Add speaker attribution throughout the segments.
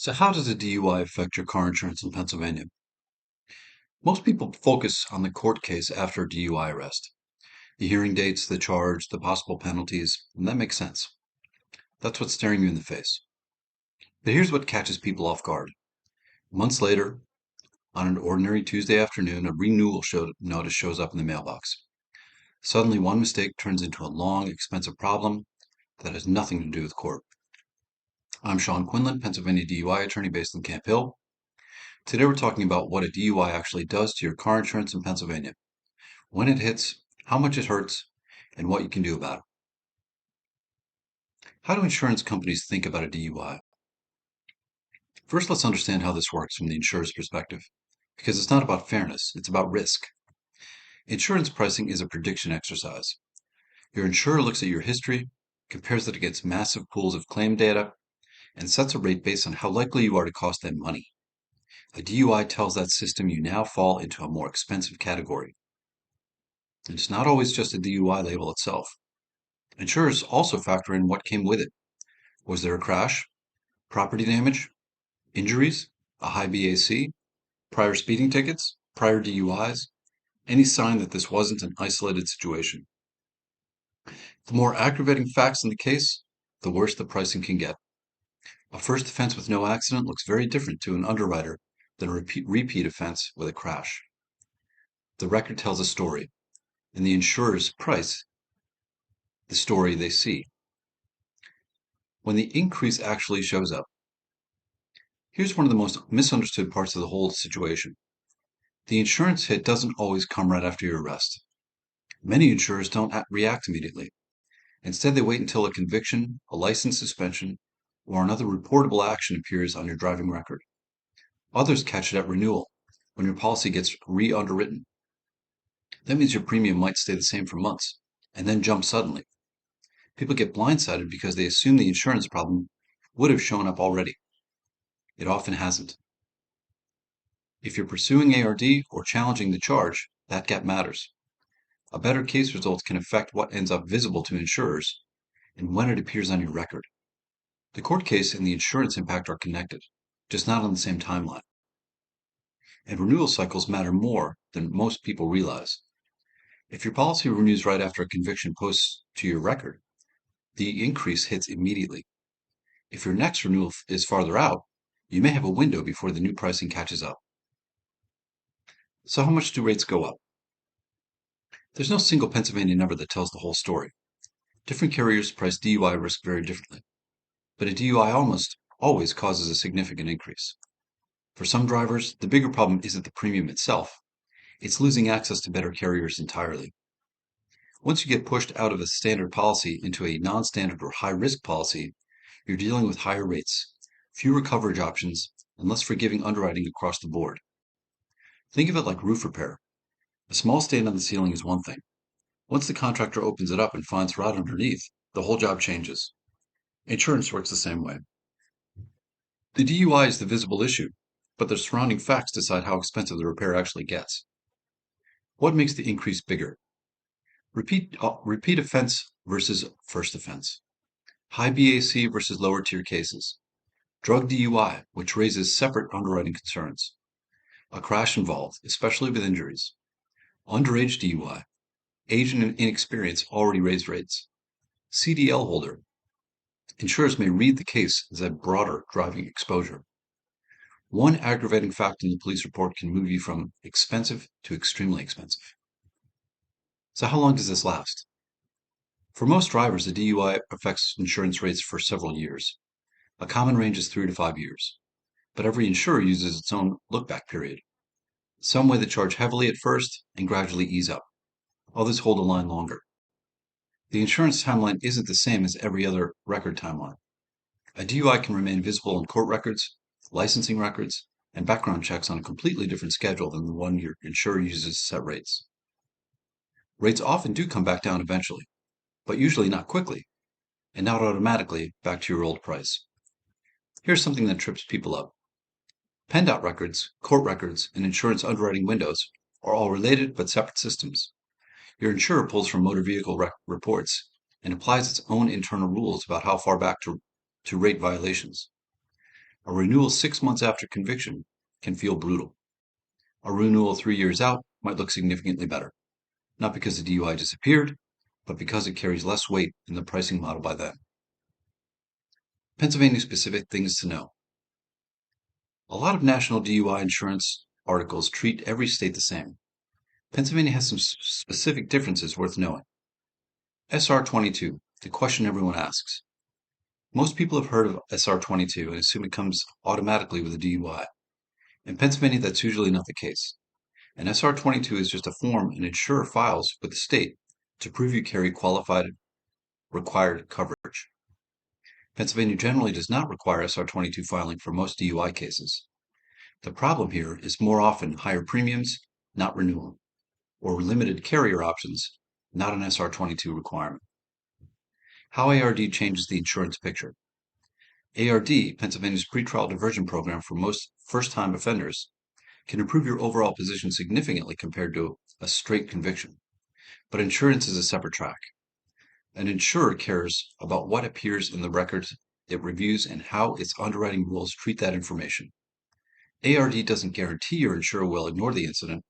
Speaker 1: So how does a DUI affect your car insurance in Pennsylvania? Most people focus on the court case after a DUI arrest. The hearing dates, the charge, the possible penalties, and that makes sense. That's what's staring you in the face. But here's what catches people off guard. Months later, on an ordinary Tuesday afternoon, a notice shows up in the mailbox. Suddenly, one mistake turns into a long, expensive problem that has nothing to do with court. I'm Sean Quinlan, Pennsylvania DUI attorney based in Camp Hill. Today we're talking about what a DUI actually does to your car insurance in Pennsylvania, when it hits, how much it hurts, and what you can do about it. How do insurance companies think about a DUI? First, let's understand how this works from the insurer's perspective, because it's not about fairness, it's about risk. Insurance pricing is a prediction exercise. Your insurer looks at your history, compares it against massive pools of claim data, and sets a rate based on how likely you are to cost them money. A DUI tells that system you now fall into a more expensive category. And it's not always just a DUI label itself. Insurers also factor in what came with it. Was there a crash, property damage, injuries, a high BAC, prior speeding tickets, prior DUIs, any sign that this wasn't an isolated situation? The more aggravating facts in the case, the worse the pricing can get. A first offense with no accident looks very different to an underwriter than a repeat offense with a crash. The record tells a story, and the insurers price the story they see. When the increase actually shows up, here's one of the most misunderstood parts of the whole situation. The insurance hit doesn't always come right after your arrest. Many insurers don't react immediately. Instead, they wait until a conviction, a license suspension, or another reportable action appears on your driving record. Others catch it at renewal, when your policy gets re-underwritten. That means your premium might stay the same for months, and then jump suddenly. People get blindsided because they assume the insurance problem would have shown up already. It often hasn't. If you're pursuing ARD or challenging the charge, that gap matters. A better case result can affect what ends up visible to insurers and when it appears on your record. The court case and the insurance impact are connected, just not on the same timeline. And renewal cycles matter more than most people realize. If your policy renews right after a conviction posts to your record, the increase hits immediately. If your next renewal is farther out, you may have a window before the new pricing catches up. So how much do rates go up? There's no single Pennsylvania number that tells the whole story. Different carriers price DUI risk very differently, but a DUI almost always causes a significant increase. For some drivers, the bigger problem isn't the premium itself, it's losing access to better carriers entirely. Once you get pushed out of a standard policy into a non-standard or high-risk policy, you're dealing with higher rates, fewer coverage options, and less forgiving underwriting across the board. Think of it like roof repair. A small stain on the ceiling is one thing. Once the contractor opens it up and finds rot underneath, the whole job changes. Insurance works the same way. The DUI is the visible issue, but the surrounding facts decide how expensive the repair actually gets. What makes the increase bigger? Repeat offense versus first offense. High BAC versus lower tier cases. Drug DUI, which raises separate underwriting concerns. A crash involved, especially with injuries. Underage DUI. Age and inexperience already raise rates. CDL holder. Insurers may read the case as a broader driving exposure. One aggravating fact in the police report can move you from expensive to extremely expensive. So how long does this last? For most drivers, a DUI affects insurance rates for several years. A common range is 3 to 5 years. But every insurer uses its own look-back period. Some weigh the charge heavily at first and gradually ease up. Others hold the line longer. The insurance timeline isn't the same as every other record timeline. A DUI can remain visible in court records, licensing records, and background checks on a completely different schedule than the one your insurer uses to set rates. Rates often do come back down eventually, but usually not quickly, and not automatically back to your old price. Here's something that trips people up. PennDOT records, court records, and insurance underwriting windows are all related but separate systems. Your insurer pulls from motor vehicle reports and applies its own internal rules about how far back to rate violations. A renewal 6 months after conviction can feel brutal. A renewal 3 years out might look significantly better, not because the DUI disappeared, but because it carries less weight in the pricing model by then. Pennsylvania-specific things to know. A lot of national DUI insurance articles treat every state the same. Pennsylvania has some specific differences worth knowing. SR 22, the question everyone asks. Most people have heard of SR 22 and assume it comes automatically with a DUI. In Pennsylvania, that's usually not the case. An SR 22 is just a form an insurer files with the state to prove you carry qualified required coverage. Pennsylvania generally does not require SR 22 filing for most DUI cases. The problem here is more often higher premiums, not renewal, or limited carrier options, not an SR 22 requirement. How ARD changes the insurance picture. ARD, Pennsylvania's pretrial diversion program for most first-time offenders, can improve your overall position significantly compared to a straight conviction. But insurance is a separate track. An insurer cares about what appears in the records it reviews and how its underwriting rules treat that information. ARD doesn't guarantee your insurer will ignore the incident.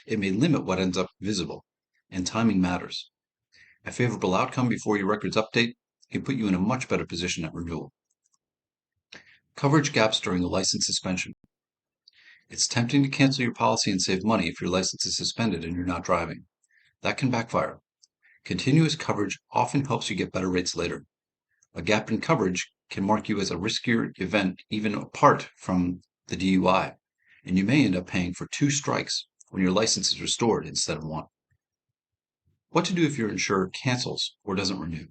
Speaker 1: It may limit what ends up visible, and timing matters. A favorable outcome before your records update can put you in a much better position at renewal. Coverage gaps during a license suspension. It's tempting to cancel your policy and save money if your license is suspended and you're not driving. That can backfire. Continuous coverage often helps you get better rates later. A gap in coverage can mark you as a riskier event even apart from the DUI, and you may end up paying for 2 strikes when your license is restored instead of 1. What to do if your insurer cancels or doesn't renew.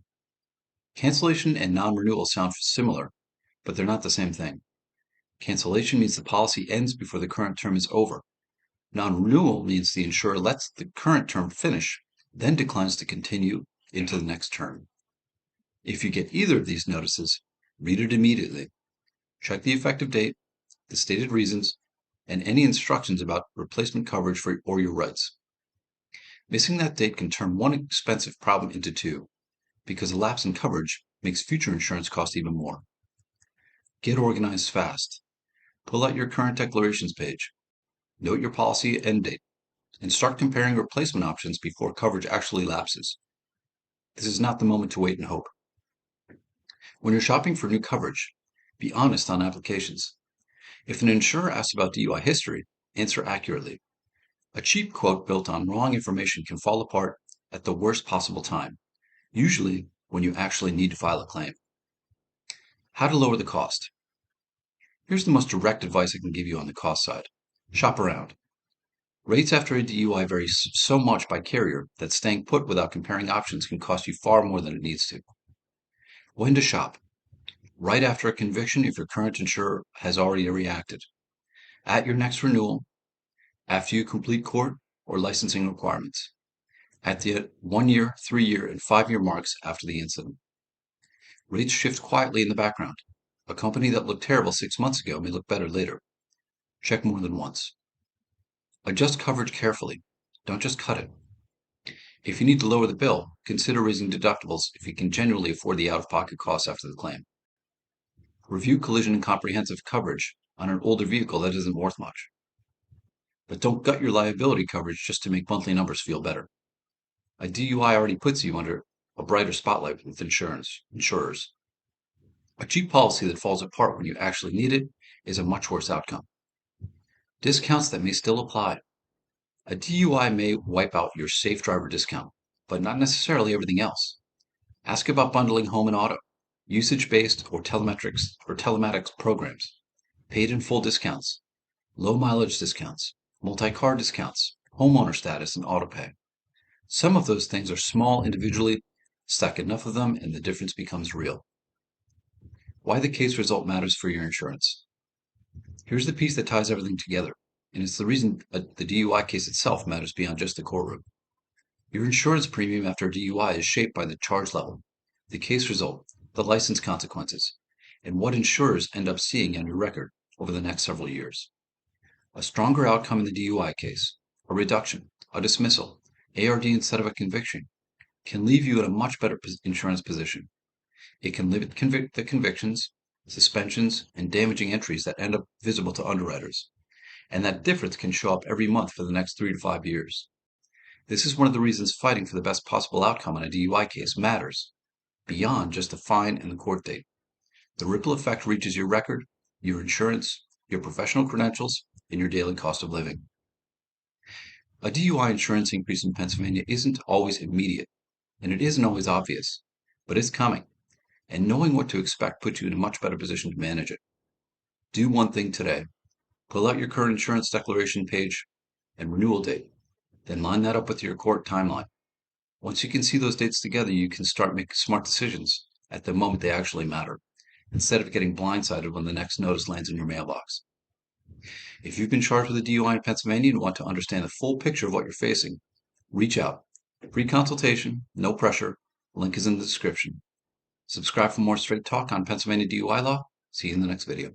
Speaker 1: Cancellation and non-renewal sound similar, but they're not the same thing. Cancellation means the policy ends before the current term is over. Non-renewal means the insurer lets the current term finish, then declines to continue into the next term. If you get either of these notices, read it immediately. Check the effective date, the stated reasons, and any instructions about replacement coverage or your rights. Missing that date can turn one expensive problem into 2, because a lapse in coverage makes future insurance cost even more. Get organized fast. Pull out your current declarations page. Note your policy end date, and start comparing replacement options before coverage actually lapses. This is not the moment to wait and hope. When you're shopping for new coverage, be honest on applications. If an insurer asks about DUI history, answer accurately. A cheap quote built on wrong information can fall apart at the worst possible time, usually when you actually need to file a claim. How to lower the cost. Here's the most direct advice I can give you on the cost side. Shop around. Rates after a DUI vary so much by carrier that staying put without comparing options can cost you far more than it needs to. When to shop. Right after a conviction if your current insurer has already reacted. At your next renewal, after you complete court or licensing requirements. At the 1-year, 3-year, and 5-year marks after the incident. Rates shift quietly in the background. A company that looked terrible 6 months ago may look better later. Check more than once. Adjust coverage carefully. Don't just cut it. If you need to lower the bill, consider raising deductibles if you can genuinely afford the out-of-pocket costs after the claim. Review collision and comprehensive coverage on an older vehicle that isn't worth much. But don't gut your liability coverage just to make monthly numbers feel better. A DUI already puts you under a brighter spotlight with insurers. A cheap policy that falls apart when you actually need it is a much worse outcome. Discounts that may still apply. A DUI may wipe out your safe driver discount, but not necessarily everything else. Ask about bundling home and auto, usage-based or telematics programs, paid in full discounts, low mileage discounts, multi-car discounts, homeowner status, and auto pay. Some of those things are small individually. Stack enough of them and the difference becomes real. Why the case result matters for your insurance. Here's the piece that ties everything together, and it's the reason the DUI case itself matters beyond just the courtroom. Your insurance premium after a DUI is shaped by the charge level, the case result, the license consequences, and what insurers end up seeing on your record over the next several years. A stronger outcome in the DUI case, a reduction, a dismissal, ARD instead of a conviction, can leave you in a much better insurance position. It can limit the convictions, suspensions, and damaging entries that end up visible to underwriters. And that difference can show up every month for the next 3 to 5 years. This is one of the reasons fighting for the best possible outcome on a DUI case matters, beyond just the fine and the court date. The ripple effect reaches your record, your insurance, your professional credentials, and your daily cost of living. A DUI insurance increase in Pennsylvania isn't always immediate, and it isn't always obvious, but it's coming, and knowing what to expect puts you in a much better position to manage it. Do one thing today. Pull out your current insurance declaration page and renewal date, then line that up with your court timeline. Once you can see those dates together, you can start making smart decisions at the moment they actually matter, instead of getting blindsided when the next notice lands in your mailbox. If you've been charged with a DUI in Pennsylvania and want to understand the full picture of what you're facing, reach out. Free consultation, no pressure. Link is in the description. Subscribe for more straight talk on Pennsylvania DUI law. See you in the next video.